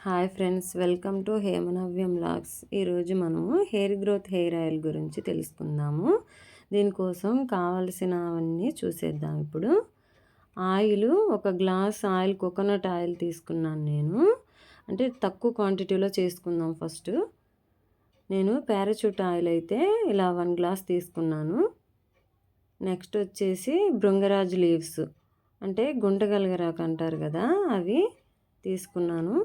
Hi friends, welcome to Hemanavyam vlogs. ఈరోజు మనము hair growth hair oil గురించి తెలుసుకుందాము. దీనికోసం కావలసినవన్నీ చూసేద్దాం. ఇప్పుడు ఆయిల్, ఒక గ్లాస్ ఆయిల్, కోకోనట్ ఆయిల్ తీసుకున్నాను నేను. అంటే తక్కువ క్వాంటిటీలో చేసుకుందాం. ఫస్ట్ నేను పారాచూట్ ఆయిల్ అయితే ఇలా 1 గ్లాస్ తీసుకున్నాను. నెక్స్ట్ వచ్చేసి భృంగరాజ్ లీవ్స్, అంటే గుంటగలగరాకు అంటారు కదా, అవి తీసుకున్నాను.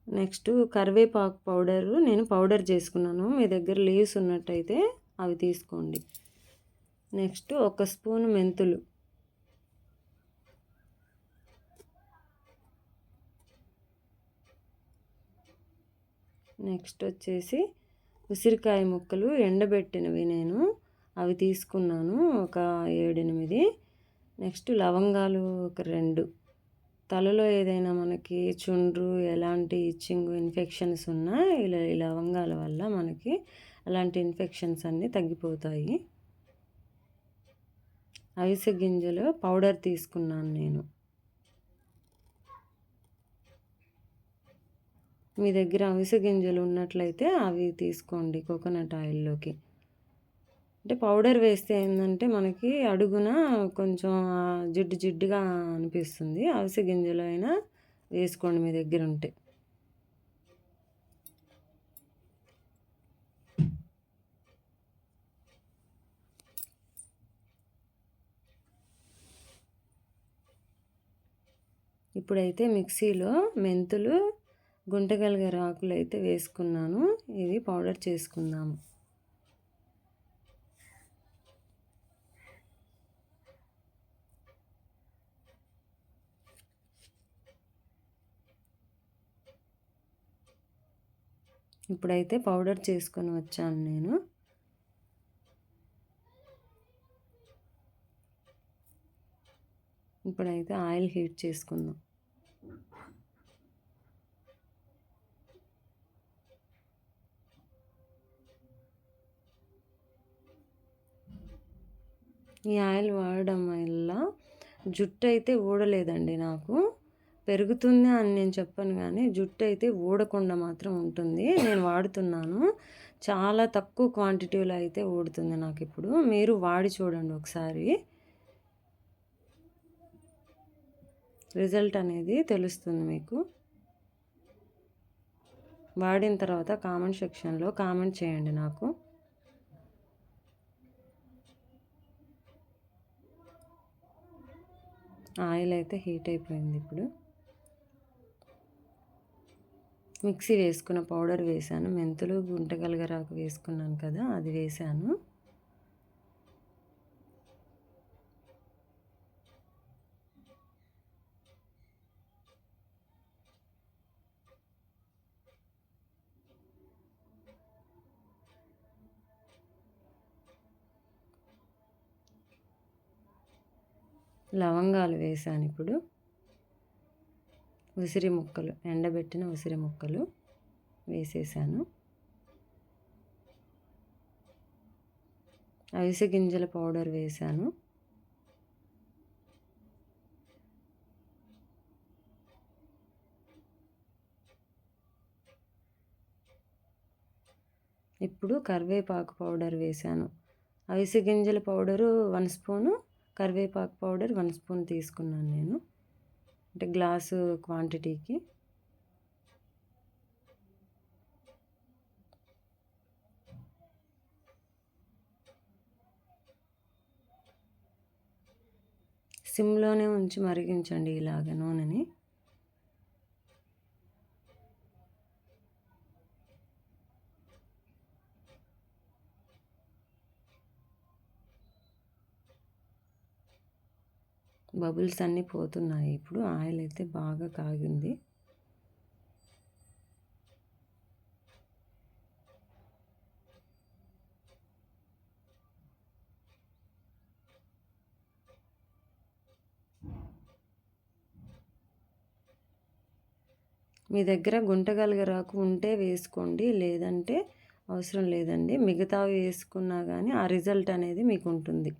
నెక్స్ట్ కరివేపాకు పౌడరు నేను పౌడర్ చేసుకున్నాను. మీ దగ్గర లీవ్స్ ఉన్నట్టయితే అవి తీసుకోండి. నెక్స్ట్ 1 స్పూన్ మెంతులు, నెక్స్ట్ వచ్చేసి ఉసిరికాయ ముక్కలు ఎండబెట్టినవి నేను అవి తీసుకున్నాను, ఒక 7-8. నెక్స్ట్ లవంగాలు ఒక 2. తలలో ఏదైనా మనకి చుండ్రు, ఎలాంటి ఇచ్చింగ్ ఇన్ఫెక్షన్స్ ఉన్నా ఇలా ఈ లవంగాల వల్ల మనకి అలాంటి ఇన్ఫెక్షన్స్ అన్నీ తగ్గిపోతాయి. అవిసె గింజలు పౌడర్ తీసుకున్నాను నేను. మీ దగ్గర అవిసె గింజలు ఉన్నట్లయితే అవి తీసుకోండి కోకోనట్ ఆయిల్లోకి. అంటే పౌడర్ వేస్తే ఏంటంటే మనకి అడుగున కొంచెం జిడ్డు జిడ్డుగా అనిపిస్తుంది. అవిసె గింజలు అయినా వేసుకోండి మీ దగ్గర ఉంటే. ఇప్పుడైతే మిక్సీలో మెంతులు, గుంటగలగరాకులు అయితే వేసుకున్నాను. ఇవి పౌడర్ చేసుకుందాము. ఇప్పుడైతే పౌడర్ చేసుకొని వచ్చాను నేను. ఇప్పుడైతే ఆయిల్ హీట్ చేసుకుందాం. ఈ ఆయిల్ వాడడం వల్ల జుట్టు అయితే ఊడలేదండి. నాకు పెరుగుతుంది అని నేను చెప్పను, కానీ జుట్టు అయితే ఊడకుండా మాత్రం ఉంటుంది. నేను వాడుతున్నాను, చాలా తక్కువ క్వాంటిటీలో అయితే ఊడుతుంది నాకు. ఇప్పుడు మీరు వాడి చూడండి ఒకసారి, రిజల్ట్ అనేది తెలుస్తుంది మీకు. వాడిన తర్వాత కామెంట్ సెక్షన్లో కామెంట్ చేయండి నాకు. ఆయిల్ అయితే హీట్ అయిపోయింది. ఇప్పుడు మిక్సీ వేసుకున్న పౌడర్ వేసాను. మెంతులు, గుంటగలగరాకు వేసుకున్నాను కదా, అది వేసాను. లవంగాలు వేసాను. ఇప్పుడు ఉసిరి ముక్కలు, ఎండబెట్టిన ఉసిరి ముక్కలు వేసేసాను. అవిసె గింజల పౌడర్ వేసాను. ఇప్పుడు కరివేపాకు పౌడర్ వేసాను. అవిసె గింజల పౌడరు 1 స్పూను, కరివేపాకు పౌడర్ 1 స్పూన్ తీసుకున్నాను నేను, అంటే గ్లాసు క్వాంటిటీకి. సిమ్లోనే ఉంచి మరిగించండి ఇలాగ నూనెని. బబుల్స్ అన్నీ పోతున్నాయి. ఇప్పుడు ఆయిల్ అయితే బాగా కాగింది. మీ దగ్గర గుంటగలగరాకు ఉంటే వేసుకోండి, లేదంటే అవసరం లేదండి. మిగతావి వేసుకున్నా కానీ ఆ రిజల్ట్ అనేది మీకు ఉంటుంది.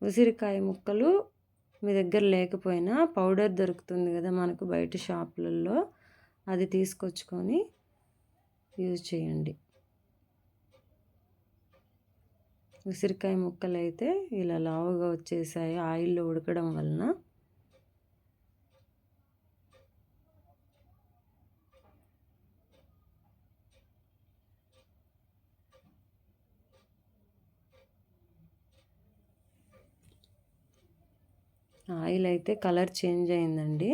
ఉసిరికాయ ముక్కలు మీ దగ్గర లేకపోయినా పౌడర్ దొరుకుతుంది కదా మనకు బయట షాపులలో, అది తీసుకొచ్చుకొని యూజ్ చేయండి. ఉసిరికాయ ముక్కలు అయితే ఇలా లావుగా వచ్చేసాయి ఆయిల్లో ఉడకడం వలన. ఆయిల్ అయితే కలర్ చేంజ్ అయిందండి.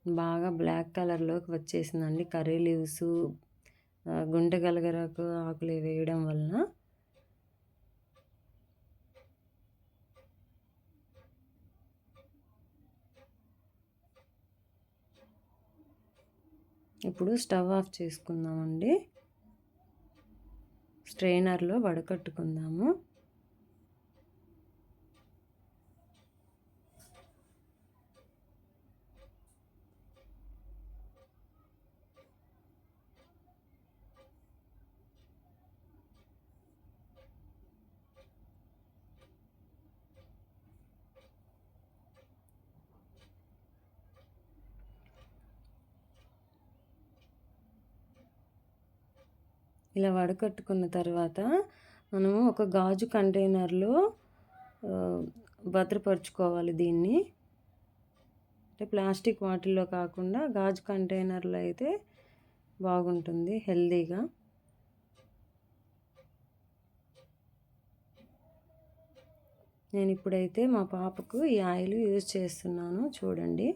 బాగా బ్లాక్ కలర్లోకి వచ్చేసిందండి కర్రీ లీవ్స్, గుంట గలగరాకు ఆకులు వేయడం వలన. ఇప్పుడు స్టవ్ ఆఫ్ చేసుకుందామండి. స్ట్రైనర్లో వడకట్టుకుందాము. ఇలా వడకట్టుకున్న తర్వాత మనము ఒక గాజు కంటైనర్లో భద్రపరుచుకోవాలి దీన్ని. అంటే ప్లాస్టిక్ వాటిల్లో కాకుండా గాజు కంటైనర్లో అయితే బాగుంటుంది హెల్తీగా. నేను ఇప్పుడైతే మా పాపకు ఈ ఆయిల్ యూజ్ చేస్తున్నాను చూడండి.